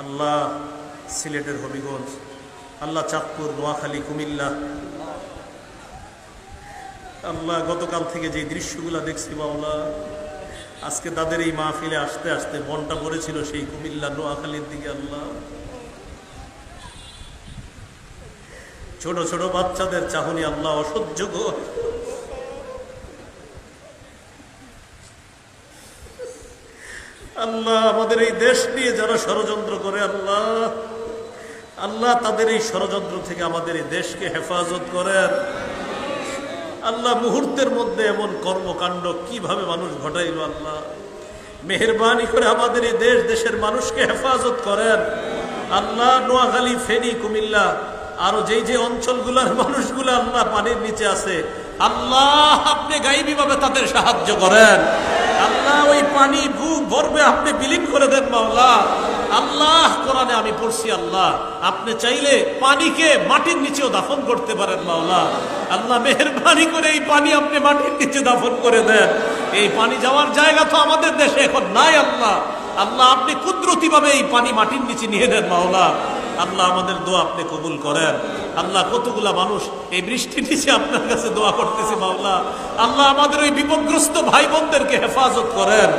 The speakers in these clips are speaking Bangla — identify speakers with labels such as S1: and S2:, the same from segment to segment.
S1: আল্লাহ সিলেটের হবিগঞ্জ, আল্লাহ চাঁদপুর, নোয়াখালী, কুমিল্লা, আল্লাহ গতকাল থেকে যে দৃশ্যগুলো দেখছি মাওলা, আজকে তাদের এই মাহফিলে আসতে আসতে মনটা পড়েছিল সেই কুমিল্লা, নোয়াখালীর দিকে। আল্লাহ ছোট ছোট বাচ্চাদের চাহনি আল্লাহ অসহ্যকর। আল্লাহ আমাদের এই দেশ নিয়ে যারা ষড়যন্ত্র করে আল্লাহ, আল্লাহ তাদের এই ষড়যন্ত্র থেকে আমাদের এই দেশকে হেফাজত করেন। আল্লাহ মুহূর্তের মধ্যে এমন কর্মকাণ্ড কিভাবে মানুষ ঘটাইল, আল্লাহ মেহেরবানি করে আমাদের এই দেশ, দেশের মানুষকে হেফাজত করেন। আল্লাহ নোয়াখালী, ফেনী, কুমিল্লা, আরো যেই যে অঞ্চলগুলোর মানুষগুলো আল্লাহ পানির নিচে আছে, আল্লাহ আপনি গায়েবী ভাবে তাদের সাহায্য করেন। আল্লাহ ওই পানি বুক ভরবে আপনি বিলীন করে দেন মাওলা। আল্লাহ কোরআনে আমি পড়ছি, আল্লাহ আপনি চাইলে পানিকে মাটির নিচেও দাফন করতে পারেন মাওলা। আল্লাহ মেহেরবানি করে এই পানি আপনি মাটির নিচে দাফন করে দেন। এই পানি যাওয়ার জায়গা তো আমাদের দেশে এখন নাই আল্লাহ। আল্লাহ আপনি কুদরতি ভাবে এই পানি মাটির নিচে নিয়ে নেন মাওলা। আল্লাহ আমাদের দোয়া আপনি কবুল করেন। আল্লাহ কতগুলা মানুষ এই বৃষ্টির নিচে আপনার কাছে দোয়া করতেছে মাওলা। আল্লাহ আমাদের ওই বিপদগ্রস্ত ভাই বোনদেরকে হেফাজত করেন।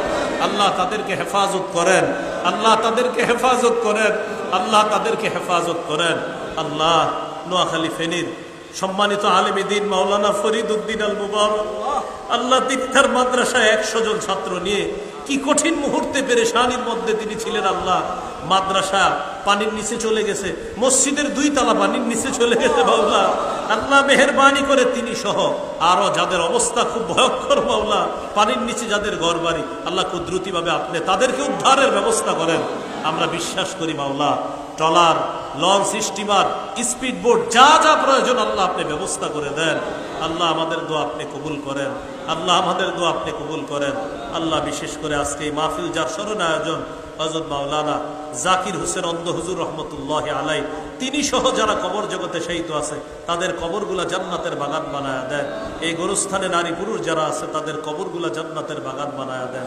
S1: আল্লাহ তাদেরকে হেফাজত করেন। আল্লাহ তাদেরকে হেফাজত করেন। আল্লাহ তাদেরকে হেফাজত করেন। আল্লাহ নোয়াখালী, ফেনীর সম্মানিত আলেম দ্বীন মাওলানা ফরিদ উদ্দিন আল মুবারক, আল্লাহ তিনটার মাদ্রাসায় 100 জন ছাত্র নিয়ে কি কঠিন মুহূর্তে পেরেশানির মধ্যে তিনি ছিলেন। আল্লাহ মাদ্রাসা পানির নিচে চলে গেছে, মসজিদের 2 তলা পানির নিচে চলে গেছে মাওলা। আল্লাহ মেহেরবানি করে তিনি সহ আরো যাদের অবস্থা খুব ভয়ঙ্কর মাওলা, পানির নিচে যাদের ঘর বাড়ি, আল্লাহ কুদরতি ভাবে আপনি তাদেরকে উদ্ধারের ব্যবস্থা করেন। আমরা বিশ্বাস করি মাওলা, trawler, launch, steamer, speed boat যা যা প্রয়োজন আল্লাহ আপনি ব্যবস্থা করে দেন। আল্লাহ আমাদের দোয়া আপনি কবুল করেন। আল্লাহ আমাদের দোয়া আপনি কবুল করেন। আল্লাহ বিশেষ করে আজকে এই মাহফিল যার স্মরণ আয়োজন হযরত মাওলানা জাকির হোসেন অন্ধ হুজুর রহমতুল্লাহি আলাই, তিনি সহ যারা কবর জগতে শহীদ আছে তাদের কবরগুলা জান্নাতের বাগান বানায়া দেন। এই গোরস্থানে নারী পুরুষ যারা আছে তাদের কবরগুলা জান্নাতের বাগান বানায়া দেন।